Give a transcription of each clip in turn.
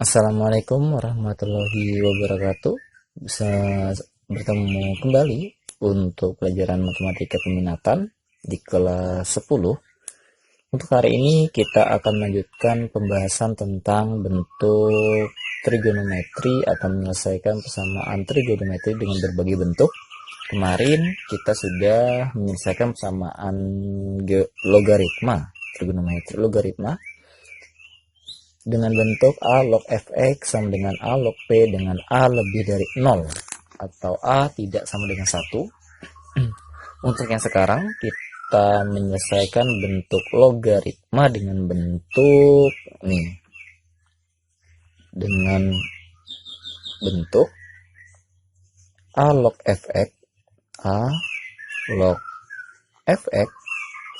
Assalamualaikum warahmatullahi wabarakatuh. Bisa bertemu kembali untuk pelajaran matematika peminatan di kelas 10. Untuk hari ini kita akan melanjutkan pembahasan tentang bentuk trigonometri atau menyelesaikan persamaan trigonometri dengan berbagai bentuk. Kemarin kita sudah menyelesaikan persamaan logaritma, trigonometri logaritma dengan bentuk A log fx sama dengan A log P dengan A lebih dari 0 atau A tidak sama dengan 1. Untuk yang sekarang kita menyelesaikan bentuk logaritma dengan bentuk dengan bentuk A log fx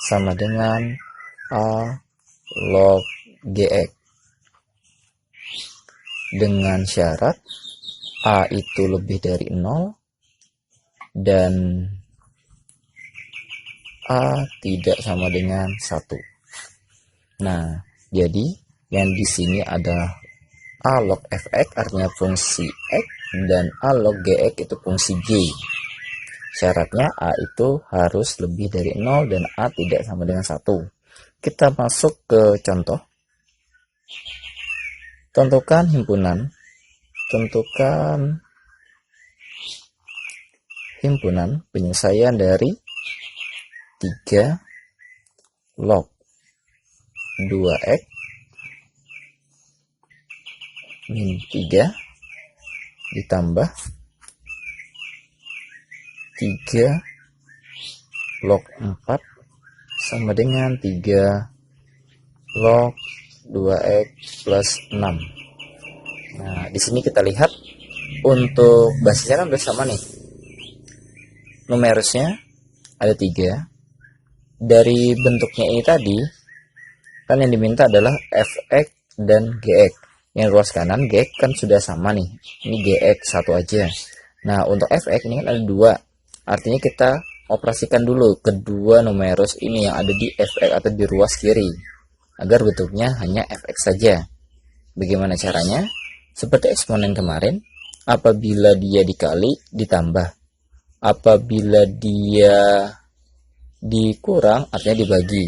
sama dengan A log gx dengan syarat A itu lebih dari 0 dan A tidak sama dengan 1. Nah, jadi yang di sini ada A log fx artinya fungsi x dan A log gx itu fungsi g. Syaratnya A itu harus lebih dari 0 dan A tidak sama dengan 1. Kita masuk ke contoh. Tentukan himpunan penyelesaian dari 3 log 2x min 3 ditambah 3 log 4 sama dengan 3 log 2x plus 6. Nah, di sini kita lihat untuk basisnya kan udah sama nih. Numerusnya ada 3. Dari bentuknya ini tadi, kan yang diminta adalah fx dan gx. Yang ruas kanan gx kan sudah sama nih. Ini gx 1 aja. Nah, untuk fx ini kan ada 2. Artinya kita operasikan dulu kedua numerus ini yang ada di fx atau di ruas kiri, agar bentuknya hanya fx saja. Bagaimana caranya? Seperti eksponen kemarin, apabila dia dikali ditambah, apabila dia dikurang artinya dibagi.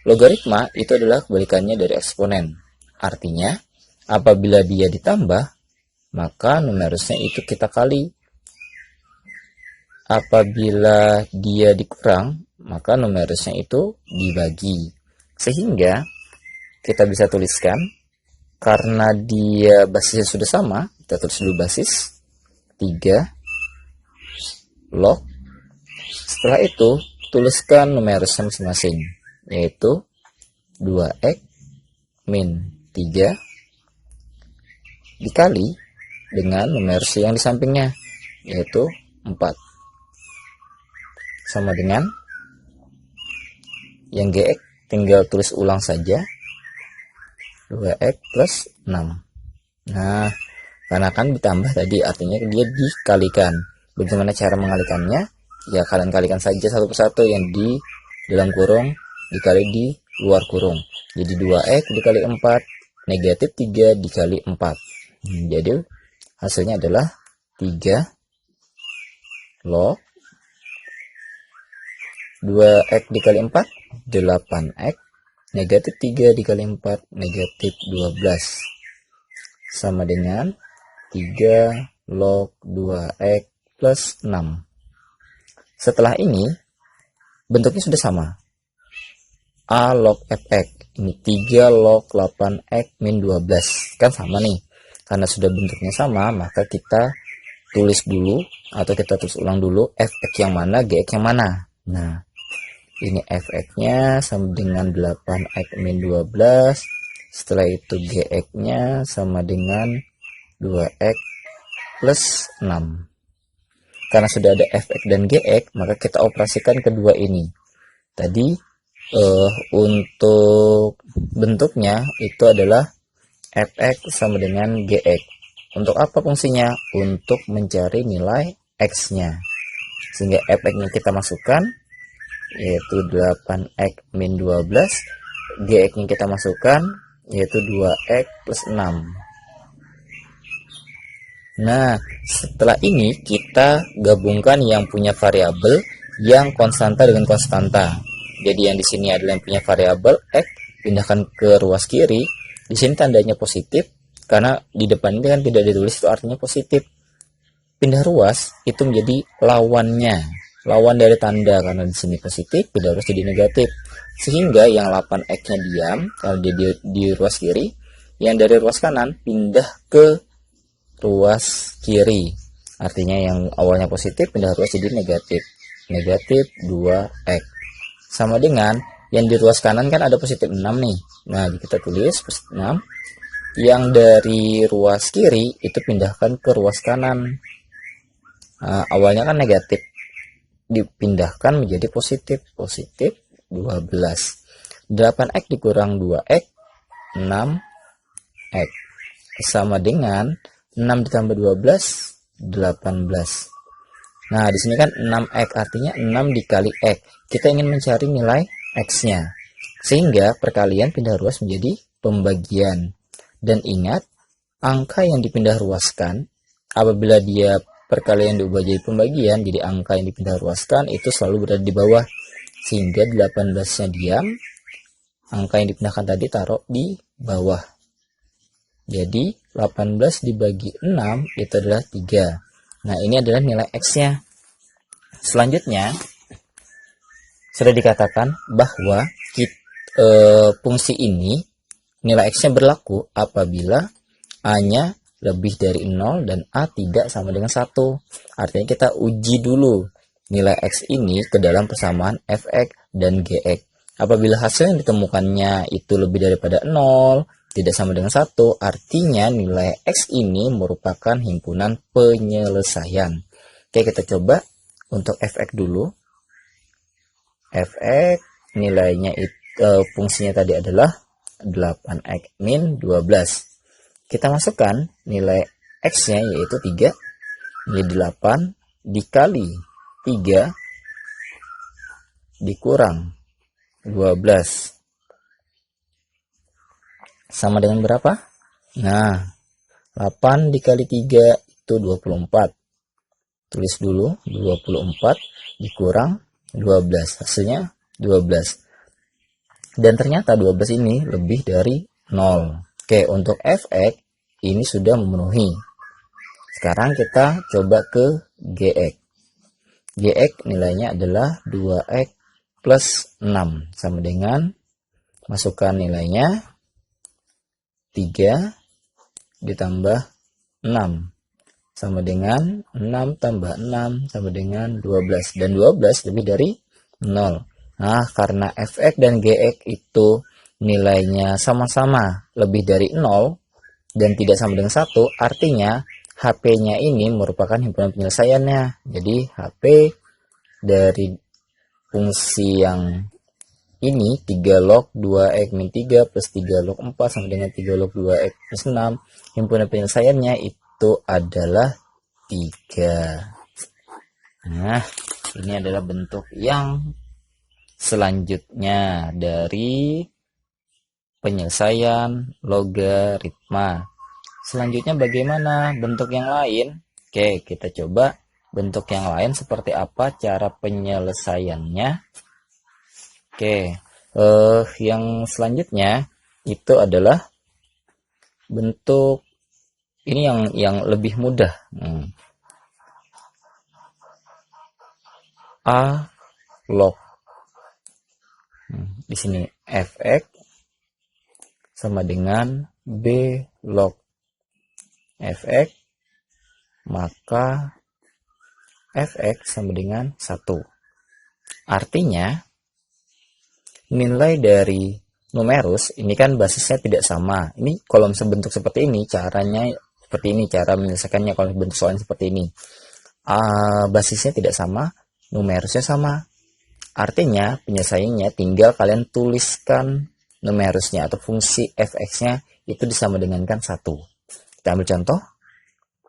Logaritma itu adalah kebalikannya dari eksponen. Artinya, apabila dia ditambah, maka numerusnya itu kita kali. Apabila dia dikurang, maka numerusnya itu dibagi. Sehingga kita bisa tuliskan, karena dia basisnya sudah sama, kita tulis dulu basis 3 log. Setelah itu tuliskan numerusnya masing-masing, yaitu 2x min 3 dikali dengan numerus yang di sampingnya, yaitu 4 sama dengan yang gx tinggal tulis ulang saja, 2x plus 6. Nah, karena kan ditambah tadi artinya dia dikalikan. Bagaimana cara mengalikannya? Ya, kalian kalikan saja satu persatu, yang di dalam kurung dikali di luar kurung. Jadi 2x dikali 4, negatif 3 dikali 4. Jadi hasilnya adalah 3 log 2x dikali 4, 8x, negatif 3 dikali 4, negatif 12. Sama dengan 3 log 2x plus 6. Setelah ini, bentuknya sudah sama. A log fx, ini 3 log 8x min 12. Kan sama nih. Karena sudah bentuknya sama, maka kita tulis dulu, atau kita tulis ulang dulu, fx yang mana, gx yang mana. Nah, ini fx-nya sama dengan 8x min 12. Setelah itu gx-nya sama dengan 2x plus 6. Karena sudah ada fx dan gx, maka kita operasikan kedua ini. Tadi untuk bentuknya itu adalah fx sama dengan gx. Untuk apa fungsinya? Untuk mencari nilai x-nya. Sehingga fx-nya kita masukkan, yaitu 8x min 12, gx-nya kita masukkan, yaitu 2x plus 6. Nah, setelah ini kita gabungkan yang punya variabel yang konstanta dengan konstanta. Jadi yang di sini adalah yang punya variabel x, pindahkan ke ruas kiri. Di sini tandanya positif karena di depan ini kan tidak ditulis, itu artinya positif. Pindah ruas itu menjadi lawannya, lawan dari tanda, karena di sini positif, pindah ruas jadi negatif. Sehingga yang 8x-nya diam kalau di ruas kiri, yang dari ruas kanan pindah ke ruas kiri. Artinya yang awalnya positif pindah ruas jadi negatif. Negatif 2x. Sama dengan yang di ruas kanan kan ada positif 6 nih. Nah, kita tulis positif 6. Yang dari ruas kiri itu pindahkan ke ruas kanan. Nah, awalnya kan negatif, dipindahkan menjadi positif. Positif 12. 8x dikurang 2x, 6x. Sama dengan 6 ditambah 12, 18. Nah, di sini kan 6x, artinya 6 dikali x. Kita ingin mencari nilai x-nya. Sehingga perkalian pindah ruas menjadi pembagian. Dan ingat, angka yang dipindah ruaskan, apabila dia perkalian diubah jadi pembagian, jadi angka yang dipindah ruaskan itu selalu berada di bawah. Sehingga 18-nya diam, angka yang dipindahkan tadi taruh di bawah. Jadi 18 dibagi 6 itu adalah 3. Nah, ini adalah nilai x-nya. Selanjutnya, sudah dikatakan bahwa fungsi ini nilai x-nya berlaku apabila a-nya lebih dari 0 dan a tidak sama dengan 1. Artinya kita uji dulu nilai x ini ke dalam persamaan fx dan gx. Apabila hasil yang ditemukannya itu lebih daripada 0, tidak sama dengan 1, artinya nilai x ini merupakan himpunan penyelesaian. Oke, kita coba untuk fx dulu. Fx nilainya fungsinya tadi adalah 8x min 12. Kita masukkan nilai x-nya yaitu 3, jadi 8 dikali 3 dikurang 12 sama dengan berapa? Nah, 8 dikali 3 itu 24. Tulis dulu, 24 dikurang 12. Hasilnya 12. Dan ternyata 12 ini lebih dari 0. Oke, untuk fx ini sudah memenuhi. Sekarang kita coba ke gx. Gx nilainya adalah 2x plus 6. Sama dengan, masukkan nilainya 3 ditambah 6 sama dengan 6 tambah 6 sama dengan 12. Dan 12 lebih dari 0. Nah, karena fx dan gx itu nilainya sama-sama lebih dari 0 dan tidak sama dengan 1, artinya HP-nya ini merupakan himpunan penyelesaiannya. Jadi HP dari fungsi yang ini 3 log 2x min 3 plus 3 log 4 sama dengan 3 log 2x plus 6. Himpunan penyelesaiannya itu adalah 3. Nah, ini adalah bentuk yang selanjutnya dari penyelesaian logaritma. Selanjutnya bagaimana bentuk yang lain? Oke, kita coba bentuk yang lain seperti apa cara penyelesaiannya. Oke, yang selanjutnya itu adalah bentuk ini yang lebih mudah. A log. Di sini fx sama dengan b log fx, maka fx sama dengan 1. Artinya nilai dari numerus ini kan basisnya tidak sama. Ini kalau bentuk seperti ini, caranya seperti ini, cara menyelesaikannya kalau bentuk soalnya seperti ini. Basisnya tidak sama, numerusnya sama. Artinya penyelesaiannya tinggal kalian tuliskan numerusnya atau fungsi fx-nya itu disama dengankan 1. Kita ambil contoh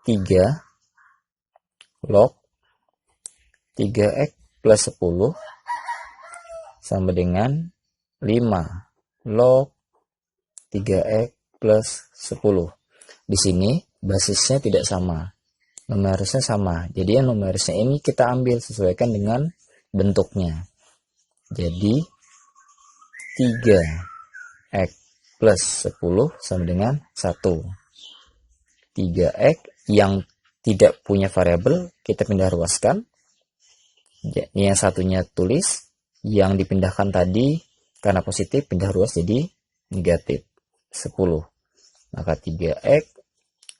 3 log 3x plus 10 sama dengan 5 log 3x plus 10. Di sini basisnya tidak sama, numerusnya sama. Jadi yang numerusnya ini kita ambil sesuaikan dengan bentuknya. Jadi 3x plus 10 sama dengan 1. 3x yang tidak punya variabel kita pindah ruaskan. Yang satunya tulis, yang dipindahkan tadi karena positif pindah ruas jadi negatif 10. Maka 3x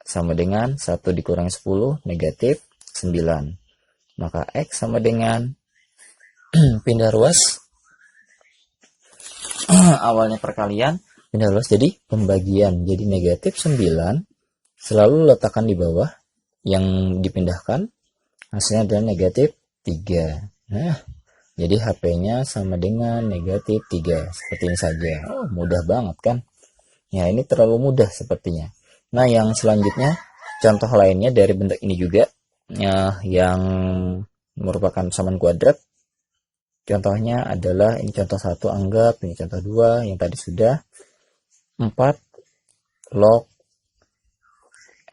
sama dengan 1 dikurangi 10 negatif 9. Maka x sama dengan pindah ruas awalnya perkalian, pindah ruas jadi pembagian, jadi negatif 9. Selalu letakkan di bawah yang dipindahkan, hasilnya adalah negatif 3. Nah, jadi HP-nya sama dengan negatif 3. Seperti ini saja. Oh, mudah banget kan? Ya, ini terlalu mudah sepertinya. Nah, yang selanjutnya, contoh lainnya dari bentuk ini juga, yang merupakan persamaan kuadrat. Contohnya adalah, ini contoh 1 anggap, ini contoh 2, yang tadi sudah. 4 log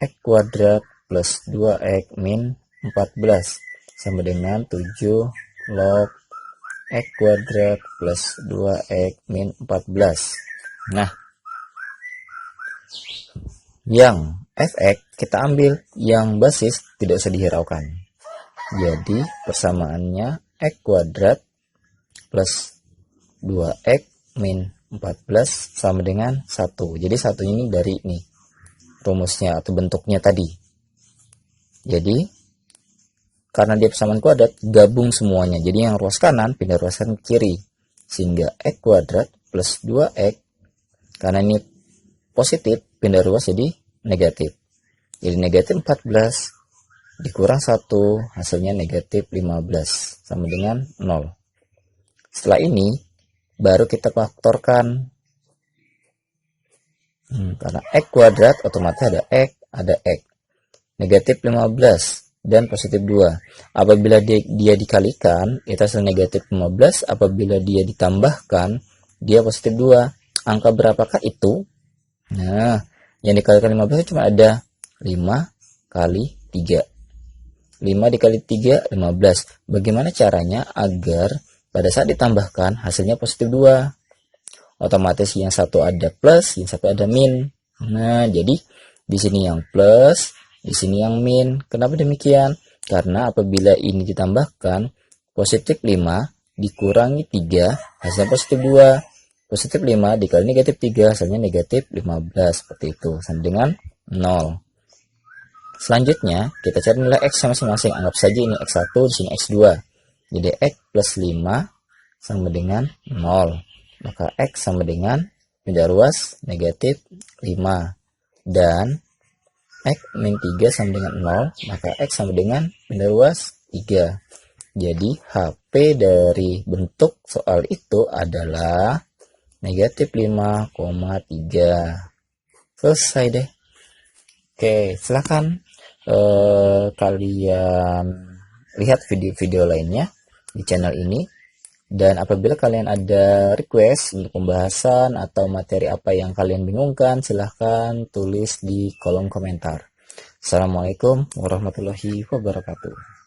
x kuadrat plus 2x min 14 sama dengan 7 log x kuadrat plus 2x min 14. Nah, yang fx kita ambil, yang basis tidak usah dihiraukan. Jadi persamaannya x kuadrat plus 2x min 14 sama dengan 1. Jadi satunya ini dari ini rumusnya atau bentuknya tadi. Jadi karena dia persamaan kuadrat, gabung semuanya. Jadi yang ruas kanan pindah ruas kanan ke kiri. Sehingga x kuadrat plus 2x, karena ini positif, pindah ruas jadi negatif. Jadi negatif 14 dikurang 1, hasilnya negatif 15. Sama dengan 0. Setelah ini, baru kita faktorkan. Karena x kuadrat, otomatis ada x, ada x. Negatif 15. Dan positif 2. Apabila dia dikalikan, itu hasil negatif 15. Apabila dia ditambahkan, dia positif 2. Angka berapakah itu? Nah, yang dikalikan 15 cuma ada 5 kali 3. 5 dikali 3, 15. Bagaimana caranya agar pada saat ditambahkan, hasilnya positif 2? Otomatis yang satu ada plus, yang satu ada min. Nah, jadi di sini yang plus, di sini yang min. Kenapa demikian? Karena apabila ini ditambahkan, positif 5 dikurangi 3, hasilnya positif 2. Positif 5 dikali negatif 3, hasilnya negatif 15. Seperti itu, sama dengan 0. Selanjutnya, kita cari nilai x masing-masing. Anggap saja ini x1, di sini x2. Jadi x plus 5 sama dengan 0. Maka x sama dengan pindah ruas negatif 5. Dan x min 3 sama dengan 0, maka x sama dengan pindah ruas 3. Jadi HP dari bentuk soal itu adalah negatif 5,3. Selesai deh. Oke, silahkan kalian lihat video-video lainnya di channel ini. Dan apabila kalian ada request untuk pembahasan atau materi apa yang kalian bingungkan, silahkan tulis di kolom komentar. Assalamualaikum warahmatullahi wabarakatuh.